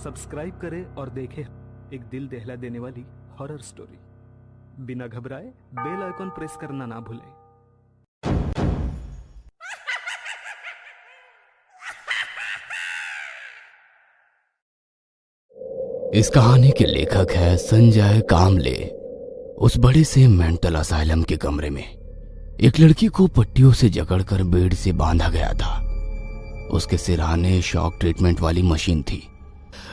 Subscribe करें और देखें एक दिल दहला देने वाली हॉरर स्टोरी। बिना घबराए बेल आइकॉन प्रेस करना ना भूलें। इस कहानी के लेखक है संजय कामले। उस बड़े से मेंटल असाइलम के कमरे में एक लड़की को पट्टियों से जकड़कर बेड से बांधा गया था। उसके सिरहाने शॉक ट्रीटमेंट वाली मशीन थी।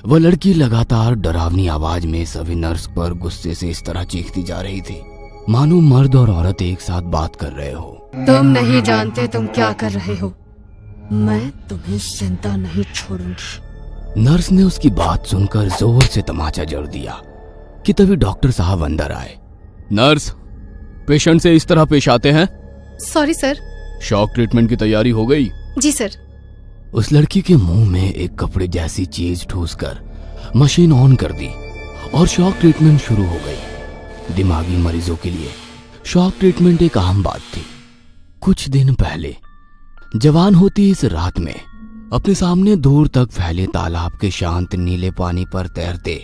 वह लड़की लगातार डरावनी आवाज में सभी नर्स पर गुस्से से इस तरह चीखती जा रही थी मानो मर्द और औरत एक साथ बात कर रहे हो। तुम नहीं जानते तुम क्या कर रहे हो। मैं तुम्हें जिंदा नहीं छोड़ूंगी। नर्स ने उसकी बात सुनकर जोर से तमाचा जड़ दिया कि तभी डॉक्टर साहब अंदर आए। नर्स, पेशेंट से इस तरह पेश आते हैं? Sorry sir. शॉक ट्रीटमेंट की तैयारी हो गई? जी सर। उस लड़की के मुंह में एक कपड़े जैसी चीज ठूसकर मशीन ऑन कर दी और शॉक ट्रीटमेंट शुरू हो गई। दिमागी मरीजों के लिए शॉक ट्रीटमेंट एक आम बात थी। कुछ दिन पहले जवान होती इस रात में अपने सामने दूर तक फैले तालाब के शांत नीले पानी पर तैरते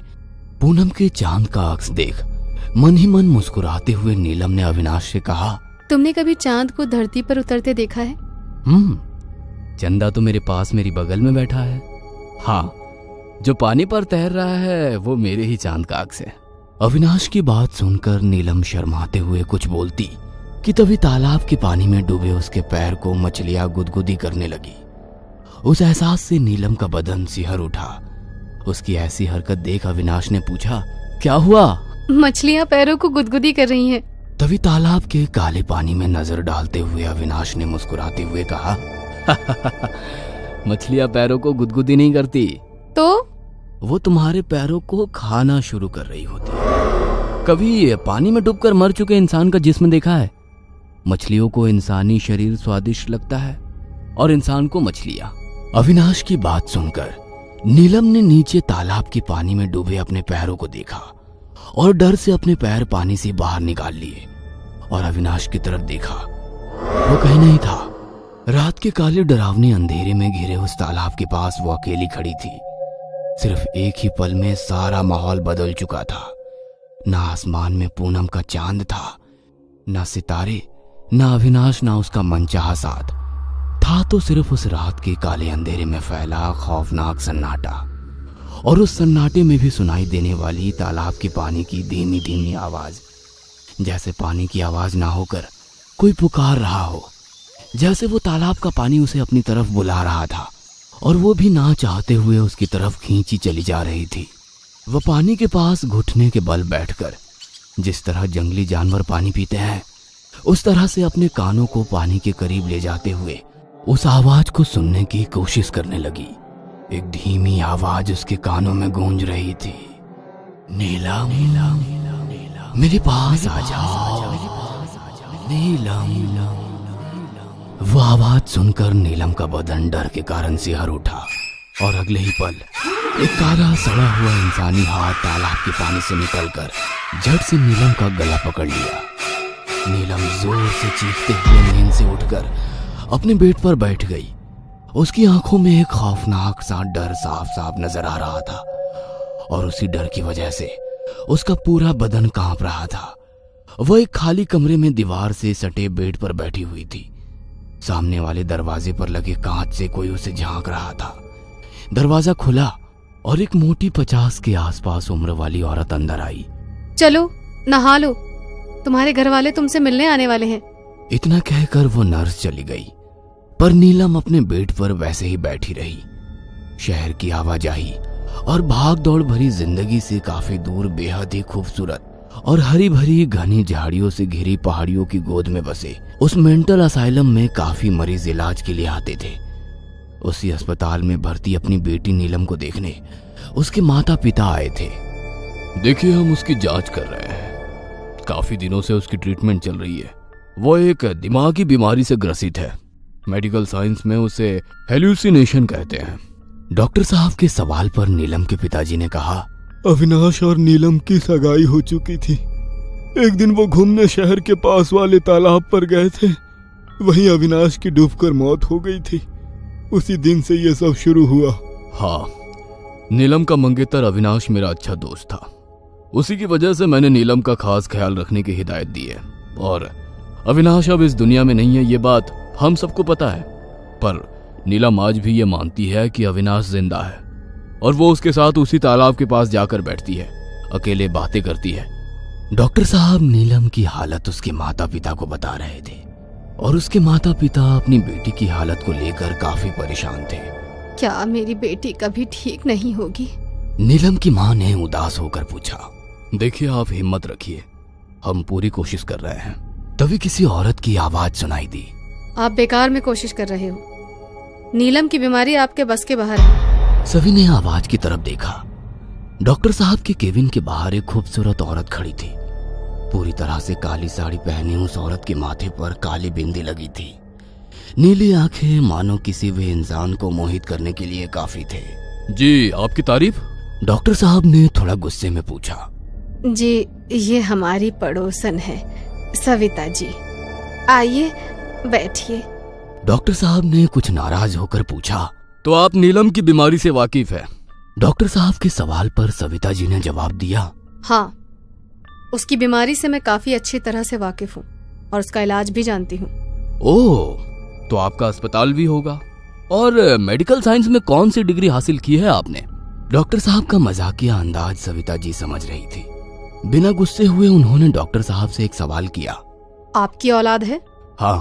पूनम के चांद का अक्स देख मन ही मन मुस्कुराते हुए नीलम ने अविनाश से कहा, तुमने कभी चांद को धरती पर उतरते देखा है? चंदा तो मेरे पास मेरी बगल में बैठा है। हाँ, जो पानी पर तैर रहा है वो मेरे ही चांद का अक्स है। अविनाश की बात सुनकर नीलम शर्माते हुए कुछ बोलती कि तभी तालाब के पानी में डूबे उसके पैर को मछलियां गुदगुदी करने लगी। उस एहसास से नीलम का बदन सिहर उठा। उसकी ऐसी हरकत देख अविनाश ने पूछा, क्या हुआ? मछलियां पैरों को गुदगुदी कर रही हैं। तभी तालाब के काले पानी में नजर डालते हुए अविनाश ने मुस्कुराते हुए कहा, मछलियां पैरों को गुदगुदी नहीं करती। तो वो तुम्हारे पैरों को खाना शुरू कर रही होती है। कभी पानी में डूबकर मर चुके इंसान का जिस्म देखा है? मछलियों को इंसानी शरीर स्वादिष्ट लगता है और इंसान को मछलियां। अविनाश की बात सुनकर नीलम ने नीचे तालाब के पानी में डूबे अपने पैरों को देखा और डर से अपने पैर पानी से बाहर निकाल लिए और अविनाश की तरफ देखा। वो कहीं नहीं था। रात के काले डरावने अंधेरे में घिरे उस तालाब के पास वो अकेली खड़ी थी। सिर्फ एक ही पल में सारा माहौल बदल चुका था। ना आसमान में पूनम का चांद था, ना सितारे, ना अविनाश, ना उसका मनचाहा साथ था। तो सिर्फ उस रात के काले अंधेरे में फैला खौफनाक सन्नाटा और उस सन्नाटे में भी सुनाई देने वाली तालाब के पानी की धीमी धीमी आवाज, जैसे पानी की आवाज ना होकर कोई पुकार रहा हो, जैसे वो तालाब का पानी उसे अपनी तरफ बुला रहा था और वो भी ना चाहते हुए उसकी तरफ खींची चली जा रही थी। वह पानी के पास घुटने के बल बैठकर जिस तरह जंगली जानवर पानी पीते हैं उस तरह से अपने कानों को पानी के करीब ले जाते हुए उस आवाज को सुनने की कोशिश करने लगी। एक धीमी आवाज उसके कानों में गूंज रही थी, नीलम, मेरे पास आ जाओ, नीलम। वो आवाज सुनकर नीलम का बदन डर के कारण सिहर उठा और अगले ही पल एक काला सड़ा हुआ इंसानी हाथ तालाब के पानी से निकलकर झट से नीलम का गला पकड़ लिया। नीलम जोर से चीखते हुए नींद से उठकर अपने बेड पर बैठ गई। उसकी आंखों में एक खौफनाक सा डर साफ साफ नजर आ रहा था और उसी डर की वजह से उसका पूरा बदन कांप रहा था। वह एक खाली कमरे में दीवार से सटे बेड पर बैठी हुई थी। सामने वाले दरवाजे पर लगे कांच से कोई उसे झांक रहा था। दरवाजा खुला और एक मोटी 50 के आसपास उम्र वाली औरत अंदर आई। चलो नहा लो, तुम्हारे घर वाले तुमसे मिलने आने वाले हैं। इतना कहकर वो नर्स चली गई, पर नीलम अपने बेड पर वैसे ही बैठी रही। शहर की आवाजाही और भाग दौड़ भरी जिंदगी से काफी दूर बेहद ही खूबसूरत और हरी भरी घनी झाड़ियों से घिरी पहाड़ियों की गोद में बसे उस मेंटल असाइलम में काफी मरीज इलाज के लिए आते थे। उसी अस्पताल में भर्ती अपनी बेटी नीलम को देखने उसके माता पिता आए थे। देखिए, हम उसकी जांच कर रहे हैं। काफी दिनों से उसकी ट्रीटमेंट चल रही है। वो एक दिमागी बीमारी से ग्रसित है। मेडिकल साइंस में उसे हेल्यूसिनेशन कहते हैं। डॉक्टर साहब के सवाल पर नीलम के पिताजी ने कहा, अविनाश और नीलम की सगाई हो चुकी थी। एक दिन वो घूमने शहर के पास वाले तालाब पर गए थे। वहीं अविनाश की डूबकर मौत हो गई थी। उसी दिन से ये सब शुरू हुआ। हाँ, नीलम का मंगेतर अविनाश मेरा अच्छा दोस्त था। उसी की वजह से मैंने नीलम का खास ख्याल रखने की हिदायत दी है। और अविनाश अब इस दुनिया में नहीं है, ये बात हम सबको पता है। पर नीलम आज भी ये मानती है कि अविनाश जिंदा है और वो उसके साथ उसी तालाब के पास जाकर बैठती है, अकेले बातें करती है। डॉक्टर साहब नीलम की हालत उसके माता पिता को बता रहे थे और उसके माता पिता अपनी बेटी की हालत को लेकर काफी परेशान थे। क्या मेरी बेटी कभी ठीक नहीं होगी? नीलम की मां ने उदास होकर पूछा। देखिए, आप हिम्मत रखिए, हम पूरी कोशिश कर रहे हैं। तभी किसी औरत की आवाज सुनाई दी। आप बेकार में कोशिश कर रहे हो। नीलम की बीमारी आपके बस के बाहर है। सभी ने आवाज की तरफ देखा। डॉक्टर साहब के केबिन के बाहर एक खूबसूरत औरत खड़ी थी। पूरी तरह से काली साड़ी पहनी उस औरत के माथे पर काली बिंदी लगी थी। नीली आंखें मानो किसी भी इंसान को मोहित करने के लिए काफी थे। जी, आपकी तारीफ? डॉक्टर साहब ने थोड़ा गुस्से में पूछा। जी, ये हमारी पड़ोसन है, सविता जी। आइए बैठिए। डॉक्टर साहब ने कुछ नाराज होकर पूछा, तो आप नीलम की बीमारी से वाकिफ है? डॉक्टर साहब के सवाल पर सविता जी ने जवाब दिया, हाँ, उसकी बीमारी से मैं काफी अच्छी तरह से वाकिफ हूँ और उसका इलाज भी जानती हूँ। ओह, तो आपका अस्पताल भी होगा। और मेडिकल साइंस में कौन सी डिग्री हासिल की है आपने? डॉक्टर साहब का मजाकिया अंदाज सविता जी समझ रही थी। बिना गुस्से हुए उन्होंने डॉक्टर साहब से एक सवाल किया। आपकी औलाद है? हाँ,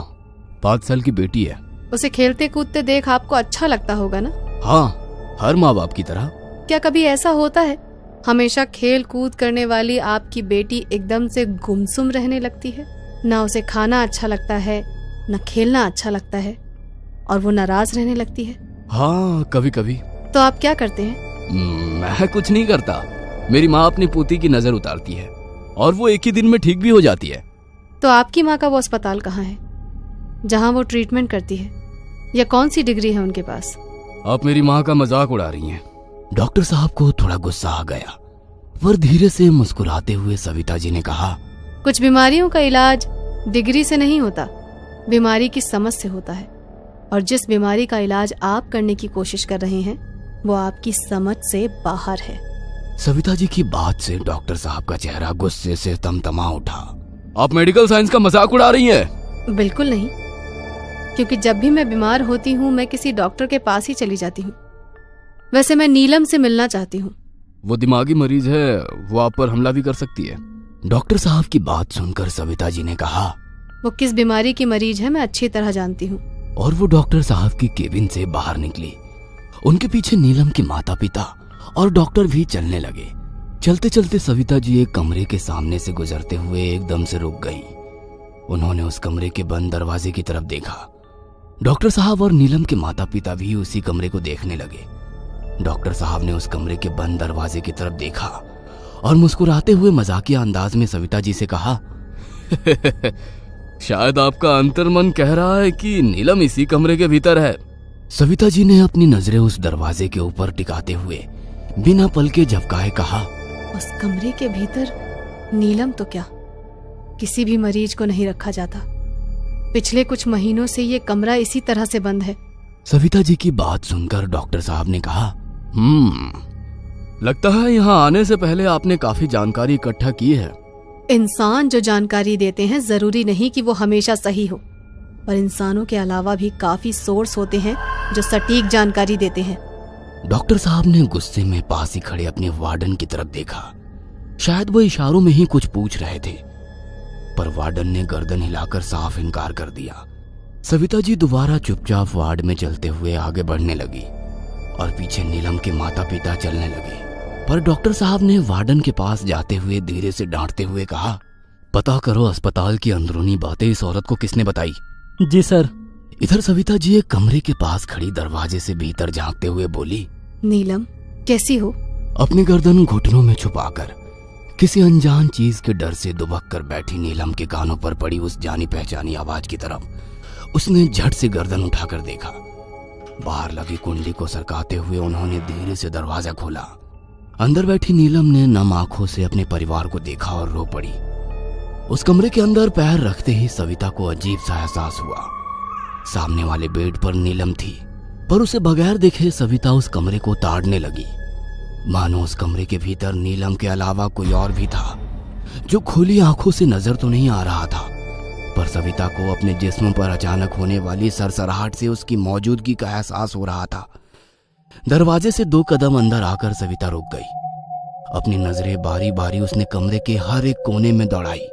5 साल की बेटी है। उसे खेलते कूदते देख आपको अच्छा लगता होगा ना? हाँ, हर माँ बाप की तरह। क्या कभी ऐसा होता है हमेशा खेल कूद करने वाली आपकी बेटी एकदम से गुमसुम रहने लगती है? ना उसे खाना अच्छा लगता है, न खेलना अच्छा लगता है और वो नाराज रहने लगती है? हाँ, कभी कभी। तो आप क्या करते हैं? मैं कुछ नहीं करता। मेरी माँ अपनी पोती की नजर उतारती है और वो एक ही दिन में ठीक भी हो जाती है। तो आपकी माँ का वो अस्पताल कहाँ है जहाँ वो ट्रीटमेंट करती है, या कौन सी डिग्री है उनके पास? आप मेरी माँ का मजाक उड़ा रही हैं। डॉक्टर साहब को थोड़ा गुस्सा आ गया, पर धीरे से मुस्कुराते हुए सविता जी ने कहा, कुछ बीमारियों का इलाज डिग्री से नहीं होता, बीमारी की समझ से होता है। और जिस बीमारी का इलाज आप करने की कोशिश कर रहे हैं वो आपकी समझ से बाहर है। सविता जी की बात से डॉक्टर साहब का चेहरा गुस्से से तमतमा उठा। आप मेडिकल साइंस का मजाक उड़ा रही हैं? बिल्कुल नहीं, क्योंकि जब भी मैं बीमार होती हूँ मैं किसी डॉक्टर के पास ही चली जाती हूँ। वैसे मैं नीलम से मिलना चाहती हूँ। वो दिमागी मरीज है, वो आप पर हमला भी कर सकती है। डॉक्टर साहब की बात सुनकर सविता जी ने कहा, वो किस बीमारी की मरीज है मैं अच्छी तरह जानती हूँ। और वो डॉक्टर साहब की केबिन से बाहर निकली। उनके पीछे नीलम के माता पिता और डॉक्टर भी चलने लगे। चलते चलते सविता जी एक कमरे के सामने से गुजरते हुए एकदम से रुक गई। उन्होंने उस कमरे के बंद दरवाजे की तरफ देखा। डॉक्टर साहब और नीलम के माता पिता भी उसी कमरे को देखने लगे। डॉक्टर साहब ने उस कमरे के बंद दरवाजे की तरफ देखा और मुस्कुराते हुए मजाकिया अंदाज में सविता जी से कहा, शायद आपका अंतर्मन कह रहा है कि नीलम इसी कमरे के भीतर है। सविता जी ने अपनी नजरें उस दरवाजे के ऊपर टिकाते हुए बिना पलके झपकाए कहा, उस कमरे के भीतर नीलम तो क्या, किसी भी मरीज को नहीं रखा जाता। पिछले कुछ महीनों से ये कमरा इसी तरह से बंद है। सविता जी की बात सुनकर डॉक्टर साहब ने कहा, लगता है यहाँ आने से पहले आपने काफी जानकारी इकट्ठा की है। इंसान जो जानकारी देते हैं जरूरी नहीं कि वो हमेशा सही हो, पर इंसानों के अलावा भी काफी सोर्स होते हैं जो सटीक जानकारी देते हैं। डॉक्टर साहब ने गुस्से में पास ही खड़े अपने वार्डन की तरफ देखा। शायद वो इशारों में ही कुछ पूछ रहे थे, पर वार्डन ने गर्दन हिलाकर साफ इनकार कर दिया। सविता जी दोबारा चुपचाप वार्ड में चलते हुए आगे बढ़ने लगी और पीछे नीलम के माता पिता चलने लगे। पर डॉक्टर साहब ने वार्डन के पास जाते हुए धीरे से डांटते हुए कहा, पता करो अस्पताल की अंदरूनी बातें इस औरत को किसने बताई। जी सर। इधर सविता जी एक कमरे के पास खड़ी दरवाजे से भीतर झांकते हुए बोली, नीलम कैसी हो? अपनी गर्दन घुटनों में छुपाकर किसी अनजान चीज के डर से दुबक कर बैठी नीलम के कानों पर पड़ी उस जानी पहचानी आवाज की तरफ उसने झट से गर्दन उठाकर देखा। बाहर लगी कुंडली को सरकाते हुए उन्होंने धीरे से दरवाजा खोला। अंदर बैठी नीलम ने नम आंखों से अपने परिवार को देखा और रो पड़ी। उस कमरे के अंदर पैर रखते ही सविता को अजीब सा एहसास हुआ। सामने वाले बेड पर नीलम थी, पर उसे बगैर देखे सविता उस कमरे को ताड़ने लगी। मानो उस कमरे के भीतर नीलम के अलावा कोई और भी था, जो खुली आंखों से नजर तो नहीं आ रहा था, पर सविता को अपने जिस्म पर अचानक होने वाली सरसराहट से उसकी मौजूदगी का एहसास हो रहा था। दरवाजे से 2 कदम अंदर आकर सविता रुक गई। अपनी नजरें बारी बारी उसने कमरे के हर एक कोने में दौड़ाई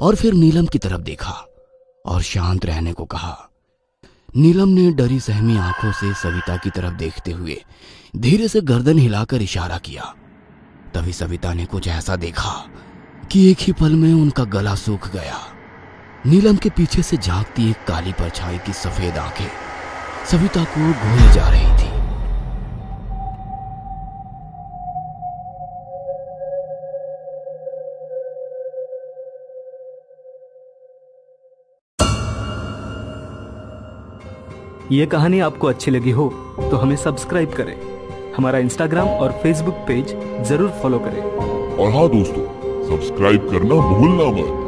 और फिर नीलम की तरफ देखा और शांत रहने को कहा। नीलम ने डरी सहमी आंखों से सविता की तरफ देखते हुए धीरे से गर्दन हिलाकर इशारा किया। तभी सविता ने कुछ ऐसा देखा कि एक ही पल में उनका गला सूख गया। नीलम के पीछे से झांकती एक काली परछाई की सफेद आंखें सविता को घूरे जा रही थी। ये कहानी आपको अच्छी लगी हो तो हमें सब्सक्राइब करें, हमारा इंस्टाग्राम और फेसबुक पेज जरूर फॉलो करें। और हाँ दोस्तों, सब्सक्राइब करना भूलना मत।